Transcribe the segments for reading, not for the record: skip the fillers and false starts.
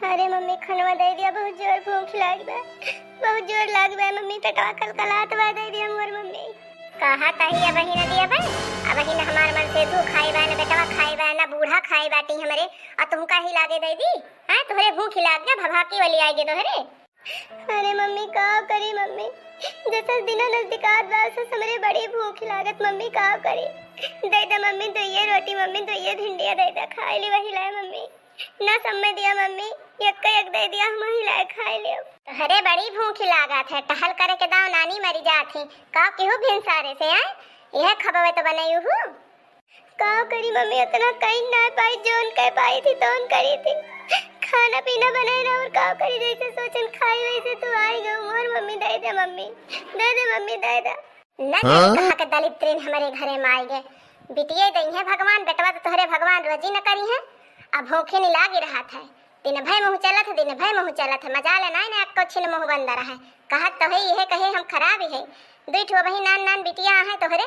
अरे मम्मी खनवा दे दिया, बहुत जोर भूख लाग बा, बहुत जोर लाग बा मम्मी, पेटवा कलकलात बा, दे दिया मोर मम्मी। कहा तही अब ही न दिया बा, अब ही न हमार मन से तू खाई बा, न बेटवा खाई बा, न बूढ़ा खाई बाटी हमरे, आ तुमका ही लागे दे दी। हां तोहरे भूख लाग गया, भभाकी वाली आएगी तोहरे। अरे मम्मी का करी मम्मी, जैसे दिन नजदीकात बा से हमरे बड़ी भूख लागत मम्मी, का करी। दे दे मम्मी, तो ये रोटी मम्मी, तो ये भिंडिया दे दे, खाई ली वही लाए मम्मी। ना समय दिया मम्मी, एक दे दिया, हम ही लाए खाई लियो। अरे बड़ी भूख लागत है, टहल करे के दाव नानी मरी जाती, का केहू भिनसारे से आए, यह खबवे तो बनायू हूँ। का करी मम्मी, उतना कहीं ना पाई, जोन कह पाई थी तोन करी थी, खाना पीना बनाए रहा, और का करी जैसे सोचन खाई वैसे तू आई गो मोर मम्मी। दे दे मम्मी, दे दे मम्मी, दे दे। न कहा के दलित त्रिन हमारे घरे में आएंगे, बिटिया दई है भगवान, बेटवा तो तोहरे भगवान रोजी न करी है। अब भूखे नहीं लागी रहा था, दिन भर मुँह चलत है, दिन भर मुँह चलत है, मजा लेना है ना, आपको छिन मुँह बंद रहा है। कहत तो है यह कहे हम खराब ही है, दुई ठो वही नान नान बिटिया है तोहरे,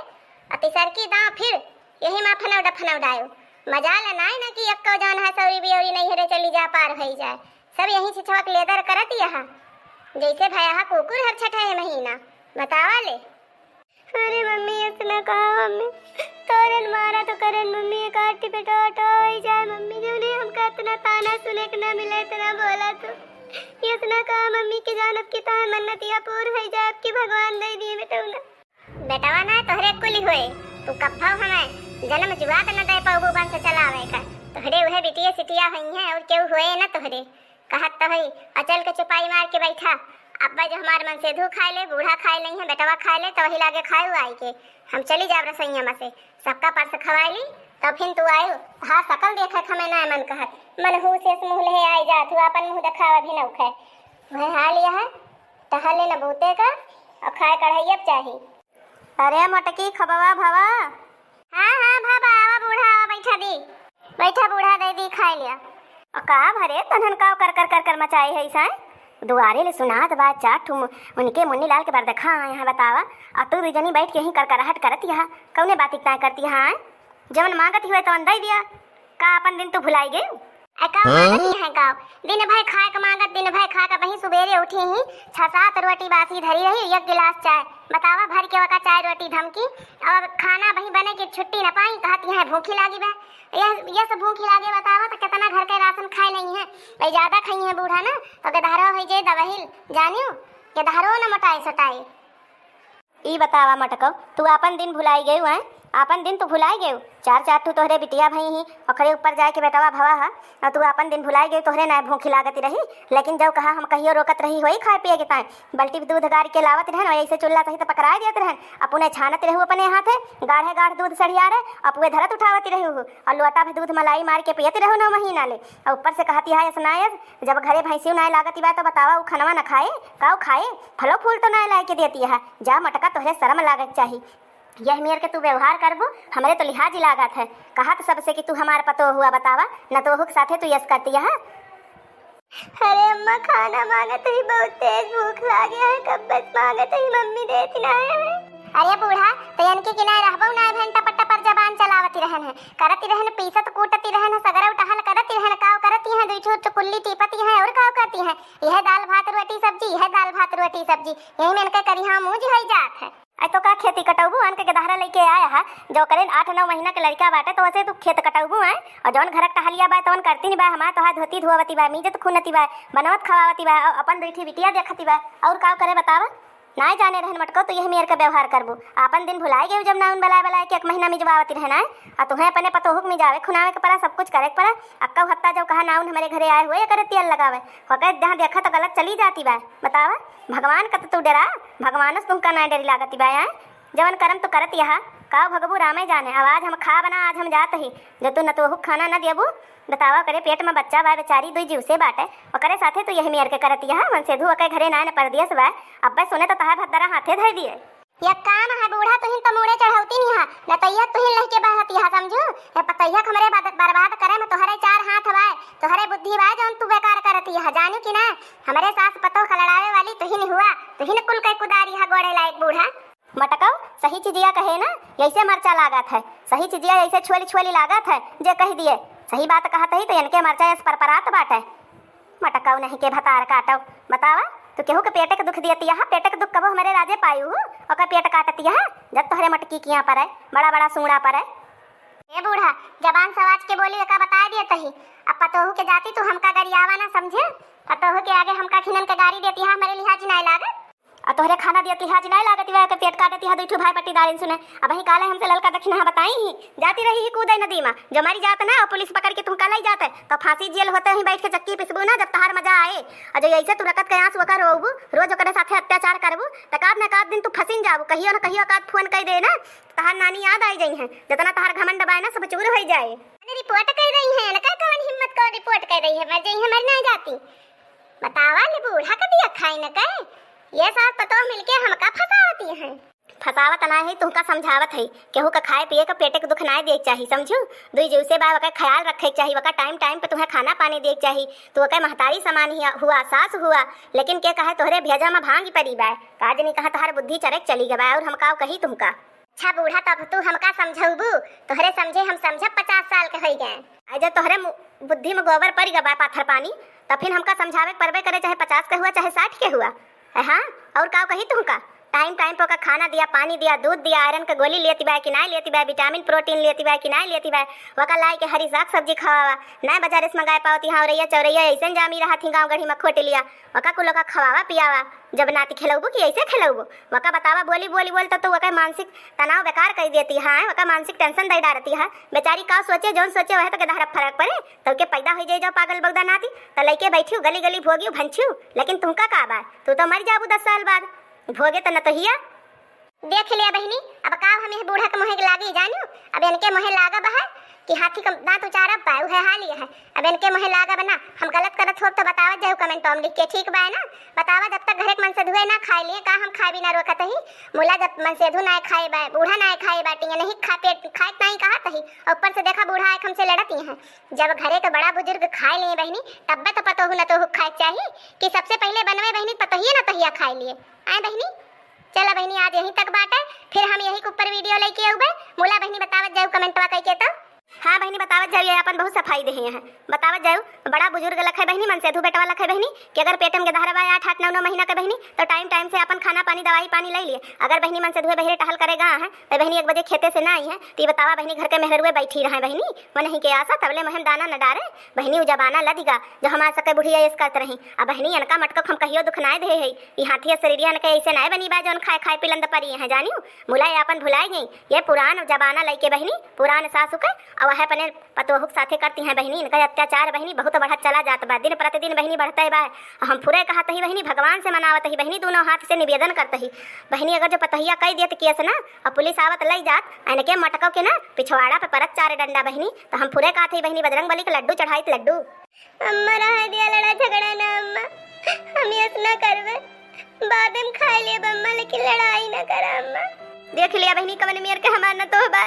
अतिसर की दाव फिर यही माँ फनौडा डायो, मजा लेना है ना कि अक्को जान है सौरी बियौरी नहीं हरे चली जा पार हो जाए, सब यही छिछवक लेदर करत यहाँ, जैसे भया कुकुर हर छठा है महीना, बतावा ले। अरे मम्मी इतना कहा मम्मी, तोरन मारा तो करन मम्मी, एक आटी पे टोटो हो जाए मम्मी, जो नहीं हमका इतना ताना सुने के ना मिले, इतना बोला तो इतना कहा मम्मी की जानब की तो मन्नत या पूर हो जाए, आपकी भगवान दे दिए बेटा ना। बेटावा ना तोहरे कुली होए, तू कब्बा हमें जन्म जुआ तो न दे पाऊ बन से चलावे का, तोहरे वह बिटिया सिटिया हई है, और केहू होए ना तोहरे। कहत तो हई अचल के चुपाई मार के बैठा, अब्बा जो हमार मन से धू खाए ले, बूढ़ा खाए नहीं है, बेटवा खाए ले, तो वही लागे खाए आई के हम चली जाब रसोईया में से, सबका परस खवाई ली, तो फिर तू आयो, हाँ सकल देखत हमें ना मन कहत, मन हु से मुँह ले आई जात, तू अपन मुँह दिखावा भी न उखे, वह हाल यह है टहले न बहुते का, और खाए कढ़ाई अब चाहिए। अरे मटकी खबवा भवा, हाँ हाँ भाभा आवा, बूढ़ा आवा, बैठा दी, बैठा बूढ़ा दे दी, खाए लिया। और का भरे तनहन का कर मचाई है ऐसा, दुआरे ले सुनात बात चाट उनके मुन्नी लाल के बार देखा यहाँ बतावा, और तू रिजनी बैठ के ही करहट करत यहाँ कौने बात इतना करती हाँ, जवन मांगत हुए तो दे दिया, का अपन दिन तो भुलाई गई, है गाँव दिन भर खाए का मांगत, दिन भर खा का वही सुबेरे उठी ही 6-7 रोटी बासी धरी रही, एक गिलास चाय, बतावा भर के वका चाय रोटी धमकी, और खाना वही बने की छुट्टी न पाई, कहती है भूखी लागी बा, यह सब भूखी लागे, बतावा तो कितना घर के राशन खाए नहीं है, भाई ज्यादा खाई है बूढ़ा ना, तो गधारो हो जाए दवहिल जानियो, गधारो न मोटाई सटाई। ई बतावा मटको, तू अपन दिन भुलाई गई है, अपन दिन तो भुलाई गए, चार तू तोहरे बिटिया भई ही, ओकरे ऊपर जाए के बेटवा भवा हा, और तू अपन दिन भुलाई गई, तोहरे ना भूखी लागती रही, लेकिन जब कहा हम कहियो रोकत रही होई खाए पिए के टाइम, बल्टी दूध गाड़ के लावत रहन, ऐसे चुल्ला सहित पकड़ा देते रहन, अपने छानत रहू अपने हाथे, गाढ़े गाढ़ दूध सड़िया रहे, अपने धरत उठावती रहू, और लोटा भी दूध मलाई मार के पियती रहू 9 महीना ले, और ऊपर से कहती है स्नायस, जब घरे भैंसी ना लागती बा तो बतावा वो खनवा न खाए, काऊ खाए, फलो फूल तो ना ला के देती है, जा मटका तोहरे शर्म लागत चाहिए, यह मेर के तू व्यवहार करबो, हमारे तो लिहाज ही लागत है, कहा तो सबसे कि तू हमार पतो हुआ बतावा, न तो हुक साथे तू यस करती है। अरे अम्मा खाना मांगत ही, बहुत तेज भूख लागे है, कब बस मांगत ही मम्मी देती ना है। अरे बूढ़ा तो इनके किनारे रहबो ना, घंटा पट्टा पर जबान चलावती रहन है, करती रहन, पीसत कूटती रहन, सगरा उठहल करती रहन, काव करती है, दुई छोट कुल्ली टीपती है, और काव करती है, यह दाल भात रोटी सब्जी, यह दाल भात रोटी सब्जी, यही में इनके करी हाँ मुँह ही जात है। तो का खेती कटौबू अन के गधारा लेके आया है, जो करे 8-9 महीना के लड़का बाटे, तो वैसे तू खेत कटौबू है, और जौन घर टहलिया बा तवन करती नहीं बा, हमार तो हाथ धोती धुआवती बा, मीजत खूनती बा, बनवत खवावती बा, अपन बैठी बिटिया देखती बा, और का करे बतावा, ना जाने रहन मटको, तो यह मेर का व्यवहार करबू, अपन दिन भुलाई गए जब ना उन बलाए के 1 महीना मिजवावती रहना है, और तुम्हें अपने पतो हुक में जावे खुनावे के पड़ा, सब कुछ करे के पड़ा, अक्का हत्ता जब कहा ना उन हमारे घरे आए हुए करे तेल लगावे, होकर जहाँ देखा तो गलत चली जाती बा, बतावा भगवान का तो तू डरा, भगवान तुमका ना डरी लागती बा, है जवन करम तो करत यहाँ, का भगबू रामे जाने, अब आज हम खा बना, आज हम जात ही, जो तू न तो हुक खाना न देबू, बतावा करे पेट में बच्चा बा, बेचारी 2 जीव से बाटे, ओकरे साथे तू यही मेर के करत यहाँ, मन से धू के घरे ना न परदियस बा, अब्बे सुने तो तहा भद्दरा हाथे धर दिए, ये काम है बूढ़ा तुहिन तो मोड़े चढ़ौती नहीं है, लतैया तुहिन लह के बहती है, समझू ये पतैया हमरे बर्बाद करे में तोहरे 4 हाथ बाय, तोहरे बुद्धि बाय, जौन तू बेकार करती है, जानू कि ना, हमरे सास पतो खलड़ावे वाली तुहिन हुआ, तुहिन कुल के कुदारी है गोड़े लायक बूढ़ा। मटकाओ सही चीजिया कहे ना, ऐसे मरचा लागत है, सही चीजिया ऐसे छोली लागत है, जे कह दिए सही बात कहत ही तो इनके मरचा पर परात बाटे। मटकाऊ नहीं के भतार काटो बतावा। तो केहू के पेटे के दुख दियती है, पेटे के दुख कबो हमारे राजे पायू ओका पेट काटती है जब तोहरे मटकी किया पर है बड़ा बड़ा सूंगड़ा पर है। ए बूढ़ा जबान सवाज के बोली का बता दिया तही। अब पतोहू के जाती तू हमका गरियावा ना समझे। पतोहू के आगे हमका खिनन के गाड़ी देती है हमारे लिहाज नहीं लागत। और तोहरे खाना दियती लिहाज नहीं लागती है के पेट काटती है दुठू भाई पट्टी दारिन सुने। अब ही काले हमसे ललका दक्षिणा बताई ही जाती रही ही कूदे नदी में जो मरी जात ना और पुलिस पकड़ के तुम काले ही जाते तो फांसी जेल होते ही बैठ के चक्की पिसबू ना जब तहार मजा आए। और जो ऐसे तू रकत के आंसू का रोबू रोज ओकरे साथे अत्याचार करबू तकाद न काद दिन तू फसिन जाबू कहियो न कहियो काद फोन कई दे ना तहार नानी याद आई जाई है जितना तहार घमंड दबाए ना सब चूर हो जाए। रिपोर्ट कर रही है ना कौन हिम्मत को रिपोर्ट कर रही है मर जाई है मर नहीं जाती। बतावा ले बूढ़ा का दिया खाई न कहे ये साथ पतो मिलके हमका फसावती है। फसावत ना है तुमका समझावत है केहू का खाए पिए का पेटे के दुख ना दे चाहिए समझू। दुई जीव से बा वका ख्याल रखे चाहिए वका टाइम टाइम पे तुम्हें खाना पानी दे चाहिए। तो वका महतारी समान ही हुआ सास हुआ लेकिन के कहे तोहरे भेजा में भांग पड़ी बा काज नहीं कहा तोहर बुद्धि चरक चली गवा और हमका कही तुमका। अच्छा बूढ़ा तब तू हमका समझाऊबू तोहरे समझे हम समझब 50 साल के हो गए आज तोहरे बुद्धि में गोबर पड़ गवा पाथर पानी तब फिर हमका समझावे परबे करे चाहे 50 के हुआ चाहे 60 के हुआ। हाँ और का कही तुमका टाइम टाइम पर खाना दिया पानी दिया दूध दिया आयरन का गोली लेती बा कि नहीं लेती बा विटामिन प्रोटीन लेती बा कि नहीं लेती बा वका लाई के हरी साग सब्जी खावा नहीं बाजार से मंगाए पाती हाँ औरैया चौरैया ऐसे जामी रहा थी गाँव गढ़ी में खोट लिया वका कुल का खवावा पियावा जब नाती खिलौबू कि ऐसे खिलौबू वका बतावा बोली बोली बोल तो वका मानसिक तनाव बेकार कर देती है वका मानसिक टेंशन दे डालती है बेचारी का सोचे जौन सोचे वह तो के फर्क पड़े तो के पैदा हो जाए जो पागल बगदा नाती तो लैके बैठी गली गली भोगी भंछू लेकिन तुमका का बा तू तो मर जाबू 10 साल बाद भोगे तो न तो हिया देख लिया बहनी। अब का हमें बूढ़ा के मोहे लागी जानू अब इनके मोहे लागा बहा कि हाथी का दांत उचारा पाए है हाल है अब इनके मोहे लागा बना हम गलत करत हो तो बतावा जाओ कमेंट में लिख के ठीक बा ना बतावा जब तक घरे मन से धुए ना खाए लिए का हम खाए बिना रोकत ही मुला जब मन से धु ना खाए बा बूढ़ा ना खाए बाटी नहीं खा पेट खाए नहीं कहा तही ऊपर से देखा बूढ़ा एक हमसे लड़ती हैं जब घरे के बड़ा बुजुर्ग खाए लिए बहनी तब तो पतो न तो खाए चाहिए कि सबसे पहले बनवे बहनी पतोहिए ना तहिया खाए लिए आए बहनी। चला बहनी आज यहीं तक बात है फिर हम यही ऊपर वीडियो लेके आऊबे मोला बहनी बतावत जाऊ कमेंटवा कह के तो। हाँ बहनी बतावत जाऊ ये अपन बहुत सफाई दे हैं बतावत जाऊ बड़ा बुजुर्ग लखे बहनी मन से धू बेटवा लखे बहनी कि अगर पेट में धारा 8 9 महीना के बहनी तो टाइम टाइम से अपन खाना पानी दवाई पानी ले लिए अगर बहनी मन से धुए बहरे टहल करेगा है तो बहनी 1 बजे खेते से ना आई है तो बतावा बहनी घर के मेहरुए बैठी रहे बहनी वो नहीं के आशा तबले महम दाना न डारे बहनी जबाना लदिगा जो हमारे सके बुढ़िया ये करते रही अब बहनी अनका मटको हम कहियो दुख ना दे है ये हाथी शरीरिया के ऐसे ना बनी बा जौन खाए खाए पिलंद परी है जानियो मुला अपन भुलाई गई ये पुरान जबाना लैके बहनी पुरान सासु के और वह अपने पतोहुक साथे करती हैं बहनी इनका अत्याचार बहनी बहुत बढ़त चला जाता बा दिन प्रतिदिन बहनी बढ़ता है बा हम पूरे कहते ही बहनी भगवान से मनावत ही बहनी दोनों हाथ से निवेदन करते ही बहनी अगर जो पतहिया कह दिए केस ना और पुलिस आवत लई जात एन के मटको के ना पिछवाड़ा पे परत 4 डंडा बहनी तो हम पूरे कहते ही बहनी बजरंग बली के लड्डू चढ़ाई लड्डू अम्मा रहा दिया लड़ा झगड़ा ना अम्मा हम ये ना करवे बाद में खा लिए अम्मा लेकिन लड़ाई ना करा अम्मा। देख लिया बहनी कवन मेर के हमार न तो बा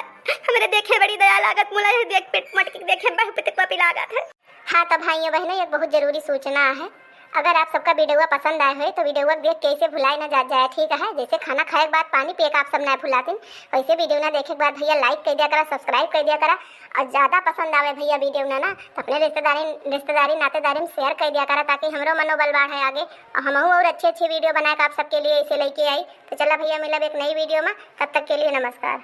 हमरे देखे बड़ी दया लागत मुला देख पेट मटकी देखे बहुत पपी लागत है। हाँ तो भाइयों बहनों एक बहुत जरूरी सूचना है अगर आप सबका वीडियो पसंद आए हो तो वीडियो देख के ऐसे भुलाए ना जा जाए ठीक है जैसे खाना खाए के बाद पानी पिए आप सब ना भुलाते वैसे वीडियो ना देखे के बाद भैया लाइक कर दिया करा सब्सक्राइब कर दिया करा और ज़्यादा पसंद आवे भैया वीडियो ना तो अपने रिश्तेदारी नातेदारी में शेयर कर दिया करा ताकि हमारो मनोबल बढ़े आगे और हम और अच्छी वीडियो बना कर आप सबके लिए इसे लेके आई। तो चला भैया मिलब एक नई वीडियो में तब तक के लिए नमस्कार।